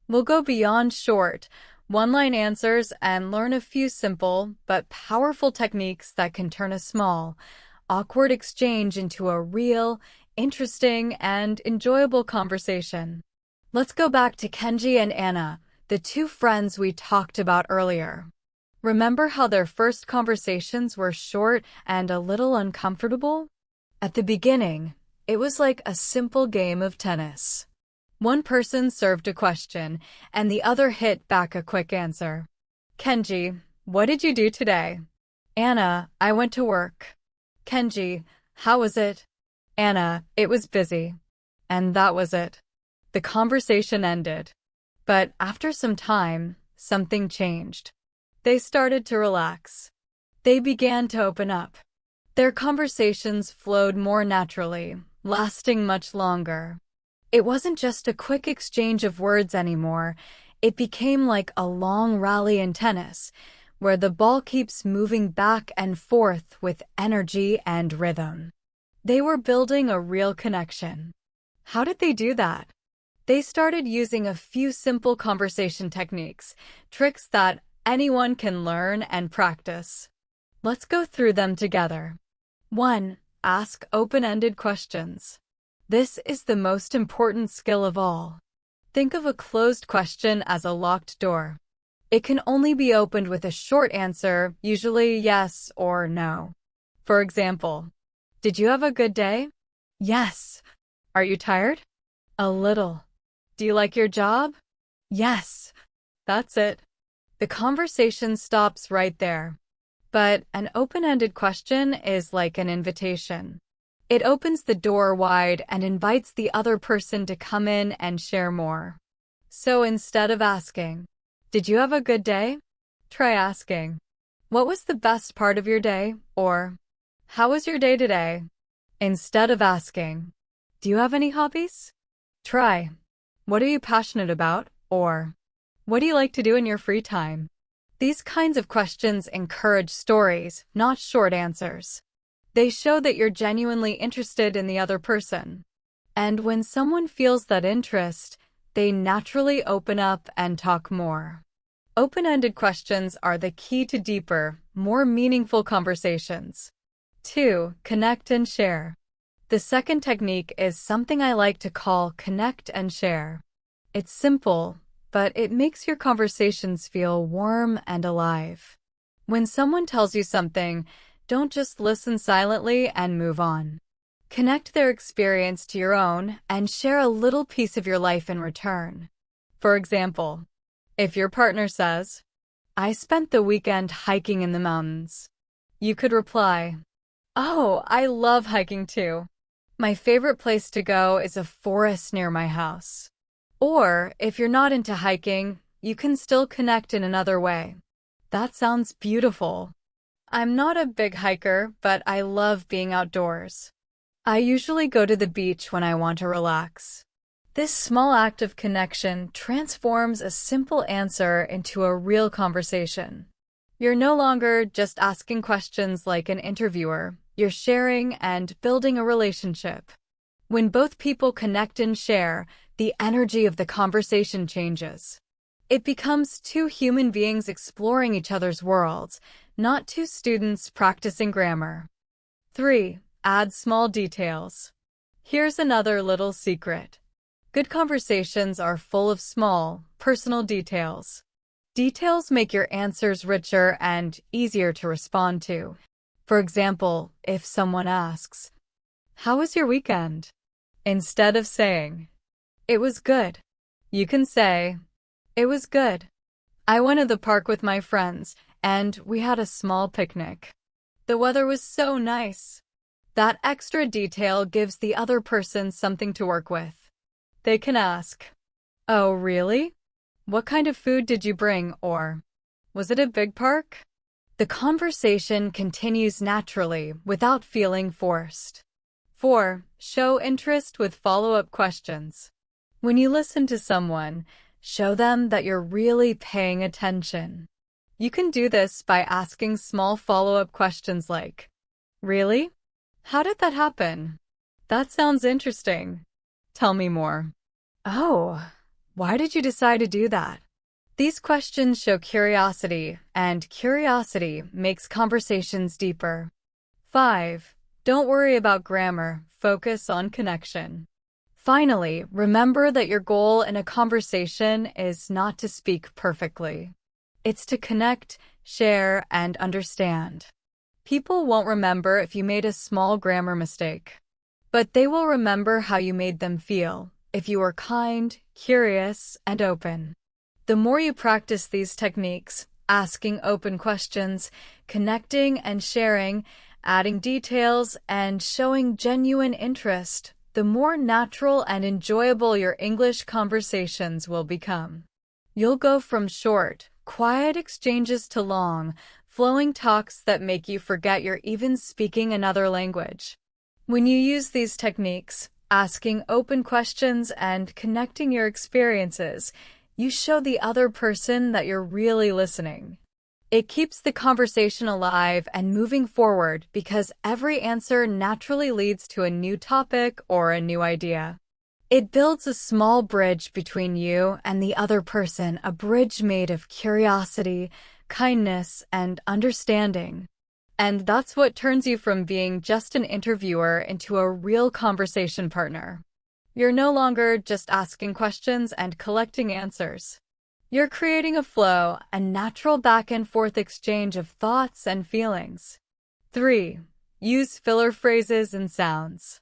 We'll go beyond short, one-line answers and learn a few simple but powerful techniques that can turn a small, awkward exchange into a real, interesting, and enjoyable conversation. Let's go back to Kenji and Anna, the two friends we talked about earlier. Remember how their first conversations were short and a little uncomfortable? At the beginning, it was like a simple game of tennis. One person served a question, and the other hit back a quick answer. Kenji, what did you do today? Anna, I went to work. Kenji, how was it? Anna, it was busy. And that was it. The conversation ended. But after some time, something changed. They started to relax. They began to open up. Their conversations flowed more naturally, lasting much longer. It wasn't just a quick exchange of words anymore. It became like a long rally in tennis, where the ball keeps moving back and forth with energy and rhythm. They were building a real connection. How did they do that? They started using a few simple conversation techniques, tricks that anyone can learn and practice. Let's go through them together. 1. Ask open-ended questions. This is the most important skill of all. Think of a closed question as a locked door. It can only be opened with a short answer, usually yes or no. For example, did you have a good day? Yes. Are you tired? A little. Do you like your job? Yes. That's it. The conversation stops right there. But an open-ended question is like an invitation. It opens the door wide and invites the other person to come in and share more. So instead of asking, did you have a good day? Try asking, what was the best part of your day? Or, how was your day today? Instead of asking, do you have any hobbies? Try, what are you passionate about? Or, what do you like to do in your free time? These kinds of questions encourage stories, not short answers. They show that you're genuinely interested in the other person. And when someone feels that interest, they naturally open up and talk more. Open-ended questions are the key to deeper, more meaningful conversations. 2. Connect and share. The second technique is something I like to call connect and share. It's simple, but it makes your conversations feel warm and alive. When someone tells you something, don't just listen silently and move on. Connect their experience to your own and share a little piece of your life in return. For example, if your partner says, I spent the weekend hiking in the mountains, you could reply, oh, I love hiking too. My favorite place to go is a forest near my house. Or, if you're not into hiking, you can still connect in another way. That sounds beautiful. I'm not a big hiker, but I love being outdoors. I usually go to the beach when I want to relax. This small act of connection transforms a simple answer into a real conversation. You're no longer just asking questions like an interviewer. You're sharing and building a relationship. When both people connect and share, the energy of the conversation changes. It becomes two human beings exploring each other's worlds, not two students practicing grammar. 3. Add small details. Here's another little secret. Good conversations are full of small, personal details. Details make your answers richer and easier to respond to. For example, if someone asks, "How was your weekend?" Instead of saying, "It was good," you can say, "It was good. I went to the park with my friends, and we had a small picnic. The weather was so nice." That extra detail gives the other person something to work with. They can ask, "Oh, really? What kind of food did you bring?" Or, "Was it a big park?" The conversation continues naturally without feeling forced. 4. Show interest with follow-up questions. When you listen to someone, show them that you're really paying attention. You can do this by asking small follow-up questions like, "Really? How did that happen? That sounds interesting. Tell me more." "Oh, why did you decide to do that?" These questions show curiosity, and curiosity makes conversations deeper. 5. Don't worry about grammar. Focus on connection. Finally, remember that your goal in a conversation is not to speak perfectly. It's to connect, share, and understand. People won't remember if you made a small grammar mistake, but they will remember how you made them feel, if you were kind, curious, and open. The more you practice these techniques, asking open questions, connecting and sharing, adding details, and showing genuine interest, the more natural and enjoyable your English conversations will become. You'll go from short, quiet exchanges to long, flowing talks that make you forget you're even speaking another language. When you use these techniques, asking open questions and connecting your experiences, you show the other person that you're really listening. It keeps the conversation alive and moving forward because every answer naturally leads to a new topic or a new idea. It builds a small bridge between you and the other person, a bridge made of curiosity, kindness, and understanding. And that's what turns you from being just an interviewer into a real conversation partner. You're no longer just asking questions and collecting answers. You're creating a flow, a natural back-and-forth exchange of thoughts and feelings. 3. Use filler phrases and sounds.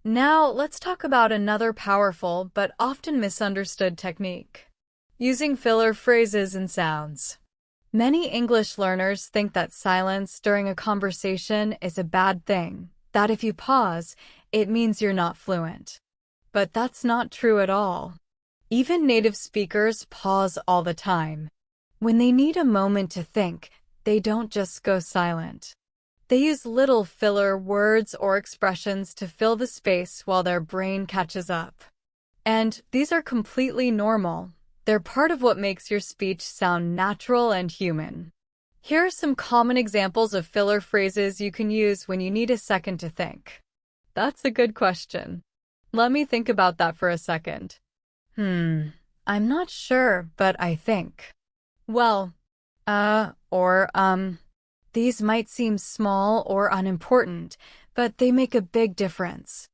Now, let's talk about another powerful but often misunderstood technique. Using filler phrases and sounds. Many English learners think that silence during a conversation is a bad thing, that if you pause, it means you're not fluent. But that's not true at all. Even native speakers pause all the time. When they need a moment to think, they don't just go silent. They use little filler words or expressions to fill the space while their brain catches up. And these are completely normal. They're part of what makes your speech sound natural and human. Here are some common examples of filler phrases you can use when you need a second to think. That's a good question. Let me think about that for a second. I'm not sure, but I think. Well, these might seem small or unimportant, but they make a big difference.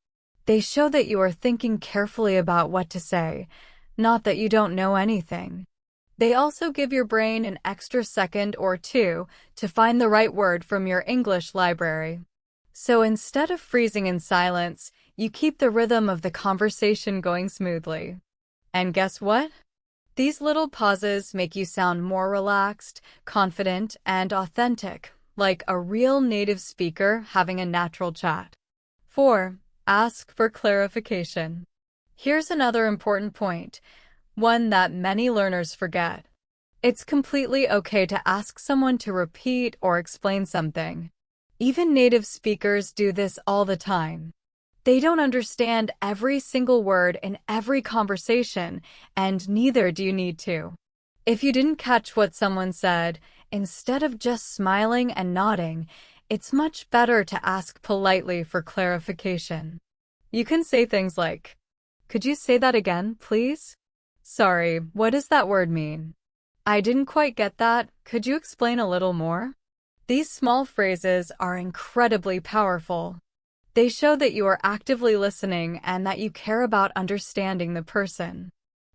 They show that you are thinking carefully about what to say, not that you don't know anything. They also give your brain an extra second or two to find the right word from your English library. So instead of freezing in silence, you keep the rhythm of the conversation going smoothly. And guess what? These little pauses make you sound more relaxed, confident, and authentic, like a real native speaker having a natural chat. 4. Ask for clarification. Here's another important point, one that many learners forget. It's completely okay to ask someone to repeat or explain something. Even native speakers do this all the time. They don't understand every single word in every conversation, and neither do you need to. If you didn't catch what someone said, instead of just smiling and nodding, it's much better to ask politely for clarification. You can say things like, "Could you say that again, please? Sorry, what does that word mean? I didn't quite get that. Could you explain a little more?" These small phrases are incredibly powerful. They show that you are actively listening and that you care about understanding the person.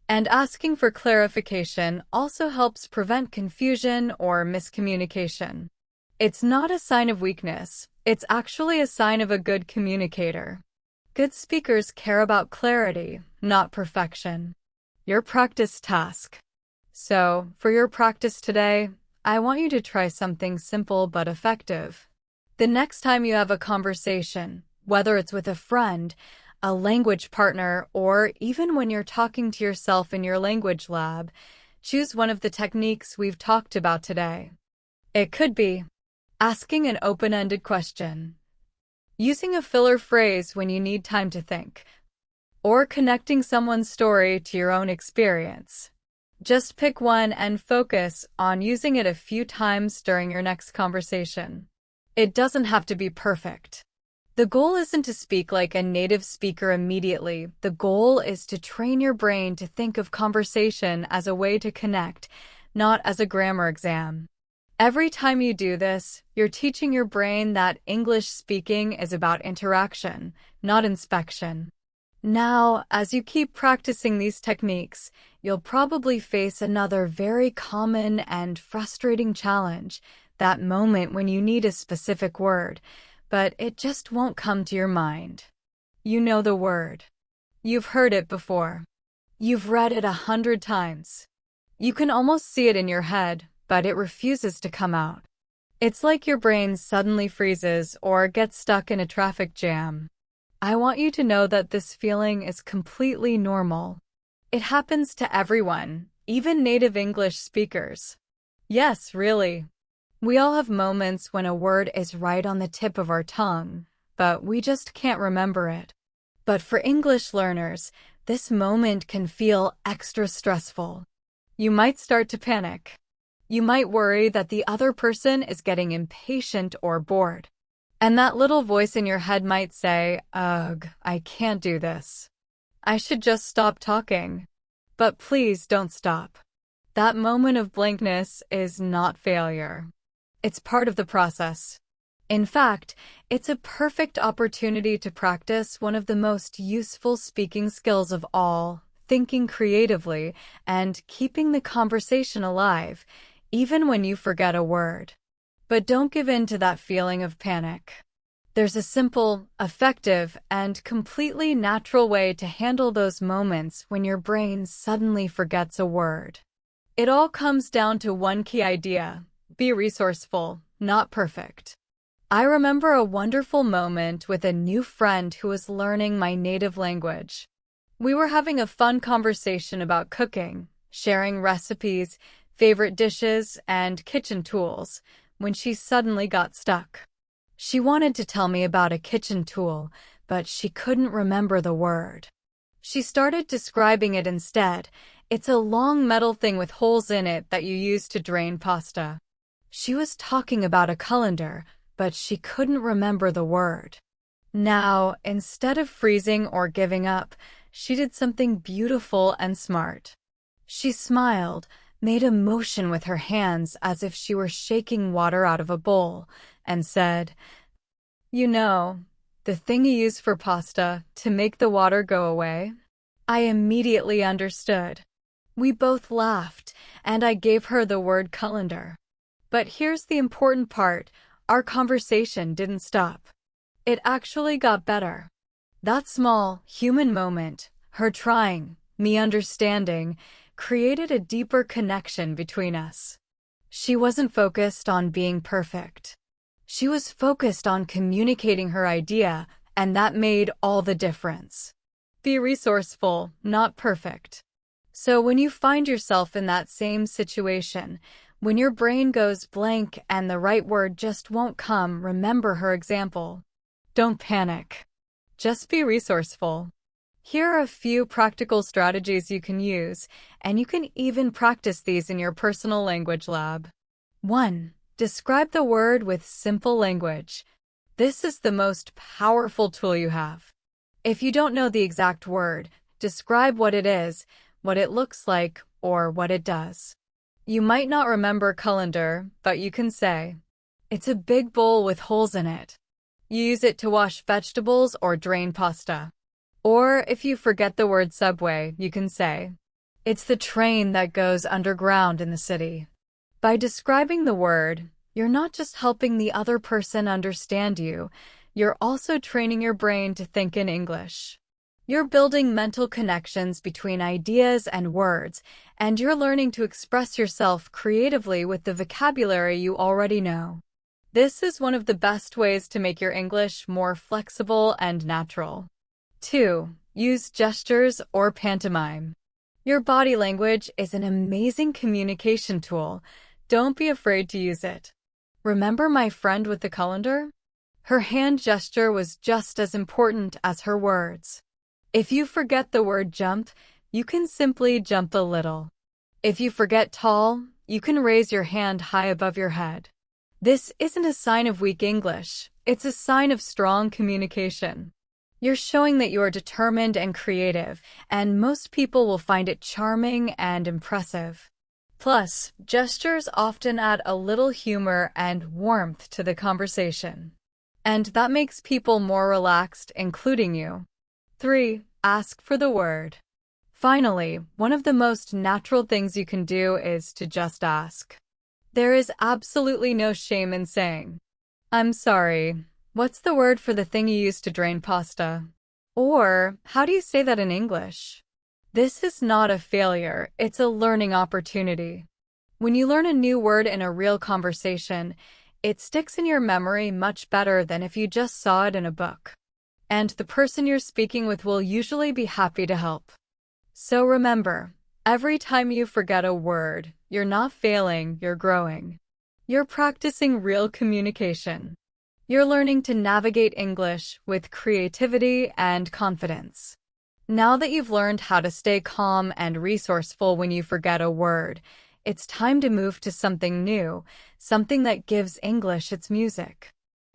And asking for clarification also helps prevent confusion or miscommunication. It's not a sign of weakness, it's actually a sign of a good communicator. Good speakers care about clarity, not perfection. Your practice task. So, for your practice today, I want you to try something simple but effective. The next time you have a conversation, whether it's with a friend, a language partner, or even when you're talking to yourself in your language lab, choose one of the techniques we've talked about today. It could be asking an open-ended question, using a filler phrase when you need time to think, or connecting someone's story to your own experience. Just pick one and focus on using it a few times during your next conversation. It doesn't have to be perfect. The goal isn't to speak like a native speaker immediately. The goal is to train your brain to think of conversation as a way to connect, not as a grammar exam. Every time you do this, you're teaching your brain that English speaking is about interaction, not inspection. Now, as you keep practicing these techniques, you'll probably face another very common and frustrating challenge, that moment when you need a specific word, but it just won't come to your mind. You know the word. You've heard it before. You've read it 100 times. You can almost see it in your head, but it refuses to come out. It's like your brain suddenly freezes or gets stuck in a traffic jam. I want you to know that this feeling is completely normal. It happens to everyone, even native English speakers. Yes, really. We all have moments when a word is right on the tip of our tongue, but we just can't remember it. But for English learners, this moment can feel extra stressful. You might start to panic. You might worry that the other person is getting impatient or bored. And that little voice in your head might say, "Ugh, I can't do this. I should just stop talking." But please don't stop. That moment of blankness is not failure. It's part of the process. In fact, it's a perfect opportunity to practice one of the most useful speaking skills of all, thinking creatively and keeping the conversation alive, even when you forget a word. But don't give in to that feeling of panic. There's a simple, effective, and completely natural way to handle those moments when your brain suddenly forgets a word. It all comes down to one key idea: be resourceful, not perfect. I remember a wonderful moment with a new friend who was learning my native language. We were having a fun conversation about cooking, sharing recipes, favorite dishes, and kitchen tools, when she suddenly got stuck. She wanted to tell me about a kitchen tool, but she couldn't remember the word. She started describing it instead. It's a long metal thing with holes in it that you use to drain pasta. She was talking about a colander, but she couldn't remember the word. Now, instead of freezing or giving up, she did something beautiful and smart. She smiled, made a motion with her hands as if she were shaking water out of a bowl, and said, "You know, the thing you use for pasta to make the water go away?" I immediately understood. We both laughed, and I gave her the word colander. But here's the important part: our conversation didn't stop. It actually got better. That small, human moment, her trying, me understanding, created a deeper connection between us. She wasn't focused on being perfect. She was focused on communicating her idea, and that made all the difference. Be resourceful, not perfect. So when you find yourself in that same situation, when your brain goes blank and the right word just won't come, remember her example. Don't panic. Just be resourceful. Here are a few practical strategies you can use, and you can even practice these in your personal language lab. 1. Describe the word with simple language. This is the most powerful tool you have. If you don't know the exact word, describe what it is, what it looks like, or what it does. You might not remember colander, but you can say, "It's a big bowl with holes in it." You use it to wash vegetables or drain pasta. Or if you forget the word subway, you can say, "It's the train that goes underground in the city." By describing the word, you're not just helping the other person understand you, you're also training your brain to think in English. You're building mental connections between ideas and words, and you're learning to express yourself creatively with the vocabulary you already know. This is one of the best ways to make your English more flexible and natural. 2. Use gestures or pantomime. Your body language is an amazing communication tool. Don't be afraid to use it. Remember my friend with the colander? Her hand gesture was just as important as her words. If you forget the word jump, you can simply jump a little. If you forget tall, you can raise your hand high above your head. This isn't a sign of weak English, it's a sign of strong communication. You're showing that you are determined and creative, and most people will find it charming and impressive. Plus, gestures often add a little humor and warmth to the conversation. And that makes people more relaxed, including you. 3. Ask for the word. Finally, one of the most natural things you can do is to just ask. There is absolutely no shame in saying, "I'm sorry, what's the word for the thing you use to drain pasta?" Or, "How do you say that in English?" This is not a failure, it's a learning opportunity. When you learn a new word in a real conversation, it sticks in your memory much better than if you just saw it in a book. And the person you're speaking with will usually be happy to help. So remember, every time you forget a word, you're not failing, you're growing. You're practicing real communication. You're learning to navigate English with creativity and confidence. Now that you've learned how to stay calm and resourceful when you forget a word, it's time to move to something new, something that gives English its music.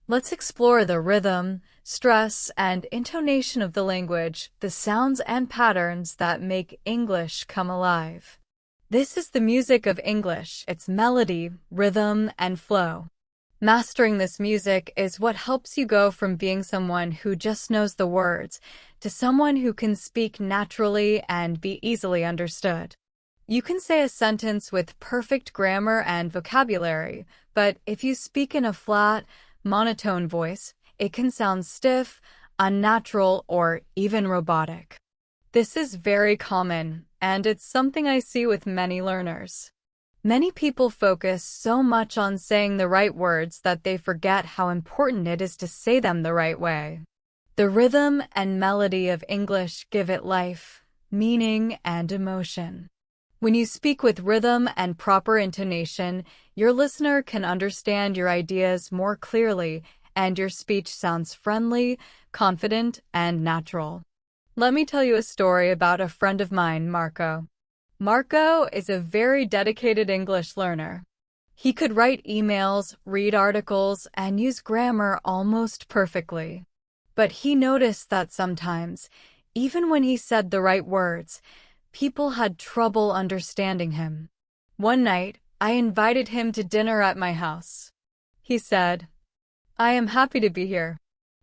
Let's explore the rhythm, stress, and intonation of the language, the sounds and patterns that make English come alive. This is the music of English, its melody, rhythm, and flow. Mastering this music is what helps you go from being someone who just knows the words to someone who can speak naturally and be easily understood. You can say a sentence with perfect grammar and vocabulary, but if you speak in a flat, monotone voice, it can sound stiff, unnatural, or even robotic. This is very common, and it's something I see with many learners. Many people focus so much on saying the right words that they forget how important it is to say them the right way. The rhythm and melody of English give it life, meaning, and emotion. When you speak with rhythm and proper intonation, your listener can understand your ideas more clearly, and your speech sounds friendly, confident, and natural. Let me tell you a story about a friend of mine, Marco. Marco is a very dedicated English learner. He could write emails, read articles, and use grammar almost perfectly. But he noticed that sometimes, even when he said the right words, people had trouble understanding him. One night, I invited him to dinner at my house. He said, "I am happy to be here."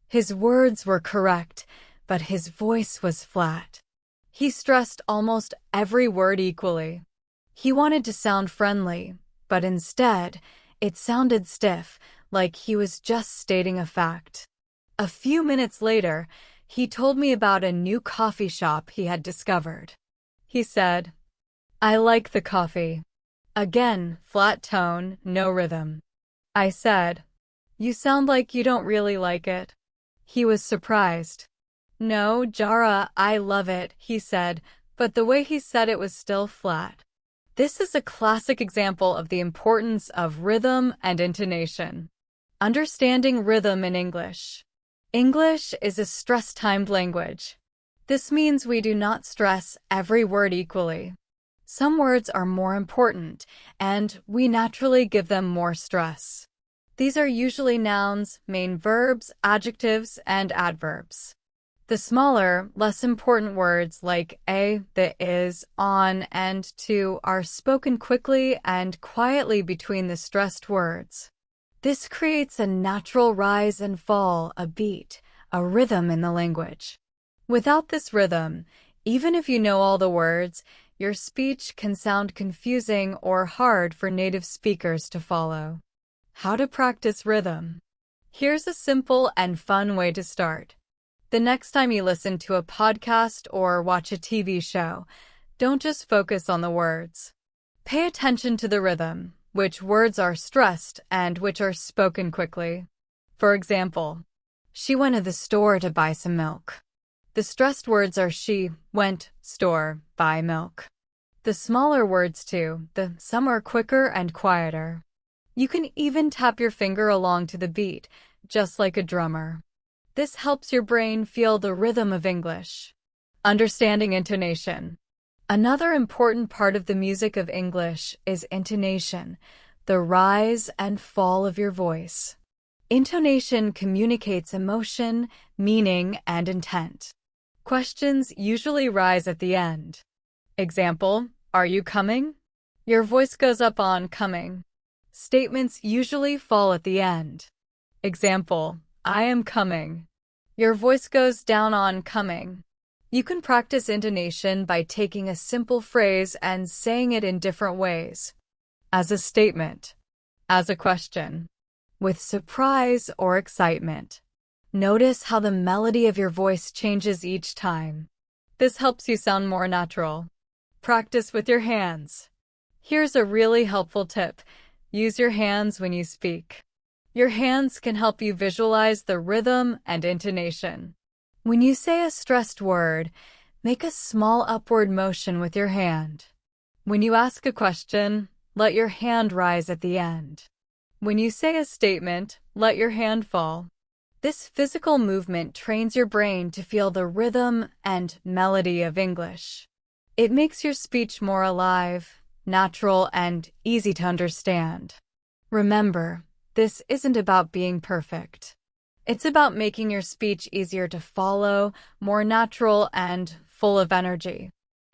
His words were correct, but his voice was flat. He stressed almost every word equally. He wanted to sound friendly, but instead, it sounded stiff, like he was just stating a fact. A few minutes later, he told me about a new coffee shop he had discovered. He said, "I like the coffee." Again, flat tone, no rhythm. I said, "You sound like you don't really like it." He was surprised. "No, Jara, I love it," he said, but the way he said it was still flat. This is a classic example of the importance of rhythm and intonation. Understanding rhythm in English. English is a stress-timed language. This means we do not stress every word equally. Some words are more important, and we naturally give them more stress. These are usually nouns, main verbs, adjectives, and adverbs. The smaller, less important words like a, the, is, on, and to are spoken quickly and quietly between the stressed words. This creates a natural rise and fall, a beat, a rhythm in the language. Without this rhythm, even if you know all the words, your speech can sound confusing or hard for native speakers to follow. How to practice rhythm? Here's a simple and fun way to start. The next time you listen to a podcast or watch a TV show, don't just focus on the words. Pay attention to the rhythm, which words are stressed and which are spoken quickly. For example, she went to the store to buy some milk. The stressed words are she, went, store, buy milk. The smaller words too, some are quicker and quieter. You can even tap your finger along to the beat, just like a drummer. This helps your brain feel the rhythm of English. Understanding intonation. Another important part of the music of English is intonation, the rise and fall of your voice. Intonation communicates emotion, meaning, and intent. Questions usually rise at the end. Example, are you coming? Your voice goes up on coming. Statements usually fall at the end. Example, I am coming. Your voice goes down on coming. You can practice intonation by taking a simple phrase and saying it in different ways. As a statement, as a question, with surprise or excitement. Notice how the melody of your voice changes each time. This helps you sound more natural. Practice with your hands. Here's a really helpful tip. Use your hands when you speak. Your hands can help you visualize the rhythm and intonation. When you say a stressed word, make a small upward motion with your hand. When you ask a question, let your hand rise at the end. When you say a statement, let your hand fall. This physical movement trains your brain to feel the rhythm and melody of English. It makes your speech more alive, natural, and easy to understand. Remember, this isn't about being perfect. It's about making your speech easier to follow, more natural, and full of energy.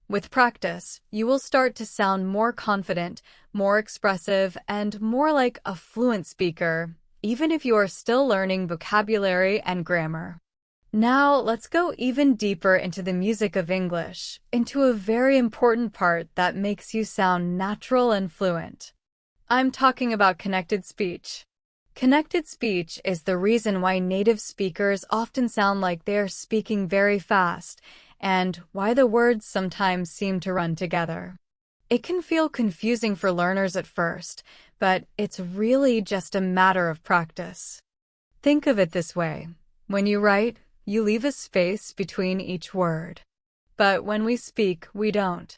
With practice, you will start to sound more confident, more expressive, and more like a fluent speaker, even if you are still learning vocabulary and grammar. Now, let's go even deeper into the music of English, into a very important part that makes you sound natural and fluent. I'm talking about connected speech. Connected speech is the reason why native speakers often sound like they are speaking very fast, and why the words sometimes seem to run together. It can feel confusing for learners at first, but it's really just a matter of practice. Think of it this way. When you write, you leave a space between each word. But when we speak, we don't.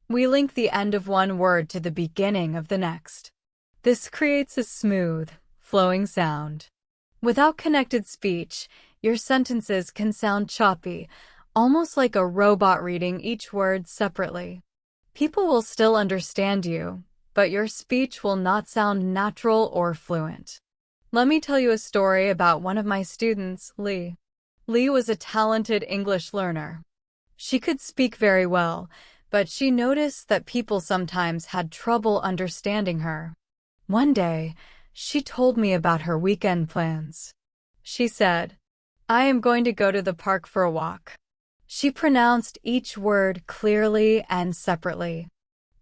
We link the end of one word to the beginning of the next. This creates a smooth, flowing sound. Without connected speech, your sentences can sound choppy, almost like a robot reading each word separately. People will still understand you, but your speech will not sound natural or fluent. Let me tell you a story about one of my students, Lee. Lee was a talented English learner. She could speak very well, but she noticed that people sometimes had trouble understanding her. One day, she told me about her weekend plans. She said, I am going to go to the park for a walk. She pronounced each word clearly and separately.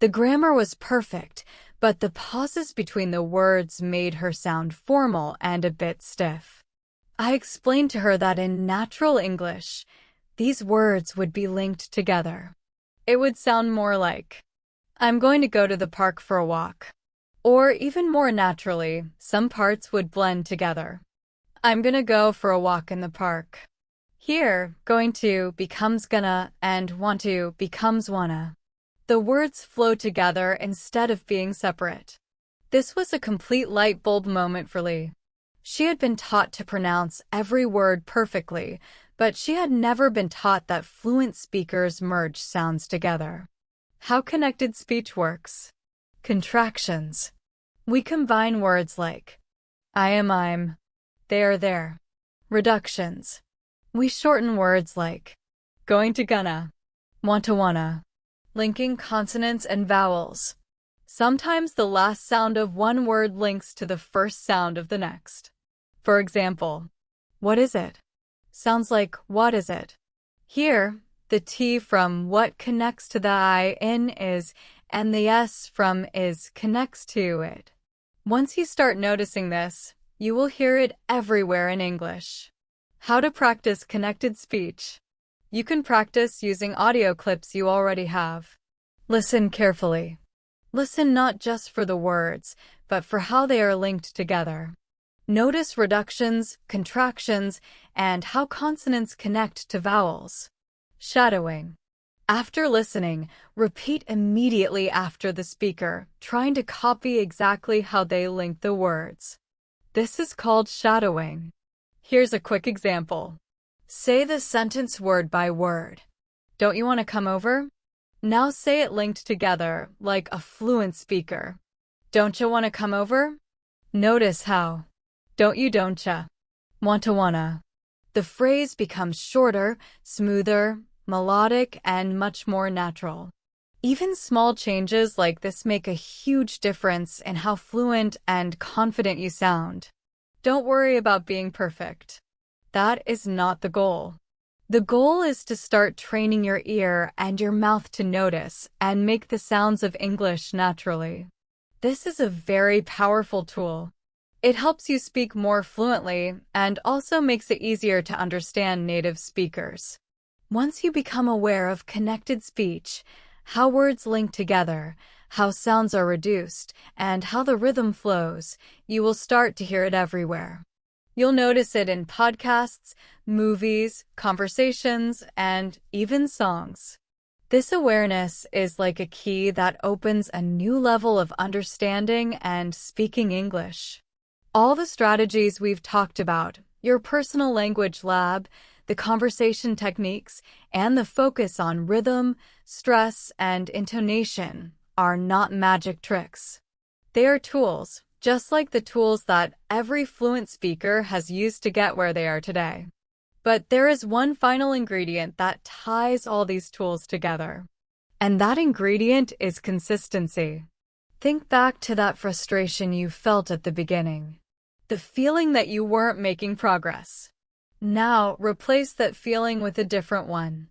The grammar was perfect, but the pauses between the words made her sound formal and a bit stiff. I explained to her that in natural English, these words would be linked together. It would sound more like, I'm going to go to the park for a walk. Or even more naturally, some parts would blend together. I'm gonna go for a walk in the park. Here, going to becomes gonna and want to becomes wanna. The words flow together instead of being separate. This was a complete light bulb moment for Lee. She had been taught to pronounce every word perfectly, but she had never been taught that fluent speakers merge sounds together. How connected speech works. Contractions. We combine words like I am, I'm, they are, there. Reductions. We shorten words like going to, gonna, want to, wanna. Linking consonants and vowels. Sometimes the last sound of one word links to the first sound of the next. For example, what is it? Sounds like what is it? Here, the T from what connects to the I in is, and the S from is connects to it. Once you start noticing this, you will hear it everywhere in English. How to practice connected speech. You can practice using audio clips you already have. Listen carefully. Listen not just for the words, but for how they are linked together. Notice reductions, contractions, and how consonants connect to vowels. Shadowing. After listening, repeat immediately after the speaker, trying to copy exactly how they link the words. This is called shadowing. Here's a quick example. Say the sentence word by word. Don't you want to come over? Now say it linked together, like a fluent speaker. Don't you want to come over? Notice how. Don't you, don't ya. Want to, wanna. The phrase becomes shorter, smoother, melodic, and much more natural. Even small changes like this make a huge difference in how fluent and confident you sound. Don't worry about being perfect. That is not the goal. The goal is to start training your ear and your mouth to notice and make the sounds of English naturally. This is a very powerful tool. It helps you speak more fluently and also makes it easier to understand native speakers. Once you become aware of connected speech, how words link together, how sounds are reduced, and how the rhythm flows, you will start to hear it everywhere. You'll notice it in podcasts, movies, conversations, and even songs. This awareness is like a key that opens a new level of understanding and speaking English. All the strategies we've talked about, your personal language lab, the conversation techniques, and the focus on rhythm, stress, and intonation, are not magic tricks. They are tools, just like the tools that every fluent speaker has used to get where they are today. But there is one final ingredient that ties all these tools together. And that ingredient is consistency. Think back to that frustration you felt at the beginning. The feeling that you weren't making progress. Now, replace that feeling with a different one.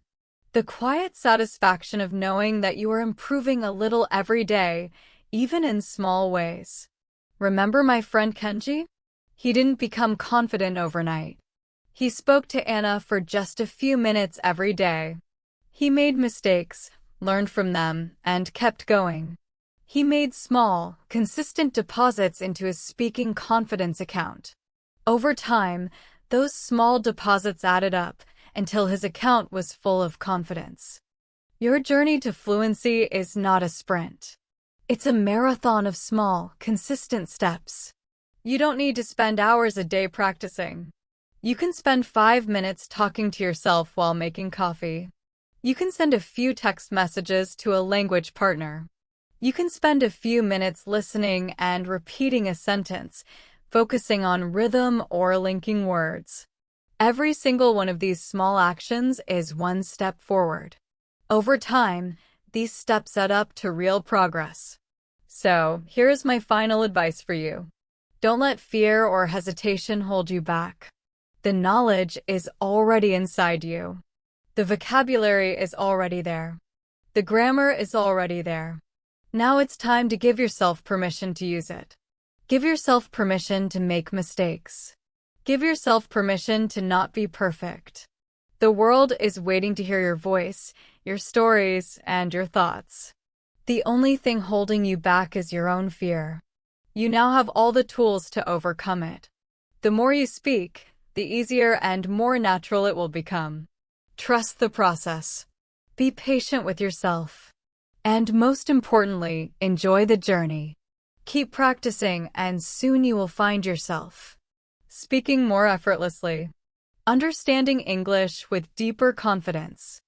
The quiet satisfaction of knowing that you are improving a little every day, even in small ways. Remember my friend Kenji? He didn't become confident overnight. He spoke to Anna for just a few minutes every day. He made mistakes, learned from them, and kept going. He made small, consistent deposits into his speaking confidence account. Over time, those small deposits added up until his account was full of confidence. Your journey to fluency is not a sprint. It's a marathon of small, consistent steps. You don't need to spend hours a day practicing. You can spend 5 minutes talking to yourself while making coffee. You can send a few text messages to a language partner. You can spend a few minutes listening and repeating a sentence, focusing on rhythm or linking words. Every single one of these small actions is one step forward. Over time, these steps add up to real progress. So, here is my final advice for you. Don't let fear or hesitation hold you back. The knowledge is already inside you. The vocabulary is already there. The grammar is already there. Now it's time to give yourself permission to use it. Give yourself permission to make mistakes. Give yourself permission to not be perfect. The world is waiting to hear your voice, your stories, and your thoughts. The only thing holding you back is your own fear. You now have all the tools to overcome it. The more you speak, the easier and more natural it will become. Trust the process. Be patient with yourself. And most importantly, enjoy the journey. Keep practicing and soon you will find yourself speaking more effortlessly, understanding English with deeper confidence,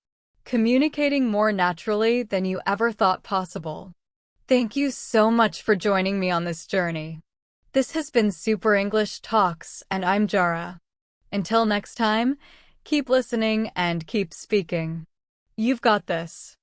communicating more naturally than you ever thought possible. Thank you so much for joining me on this journey. This has been Super English Talks, and I'm Jara. Until next time, keep listening and keep speaking. You've got this.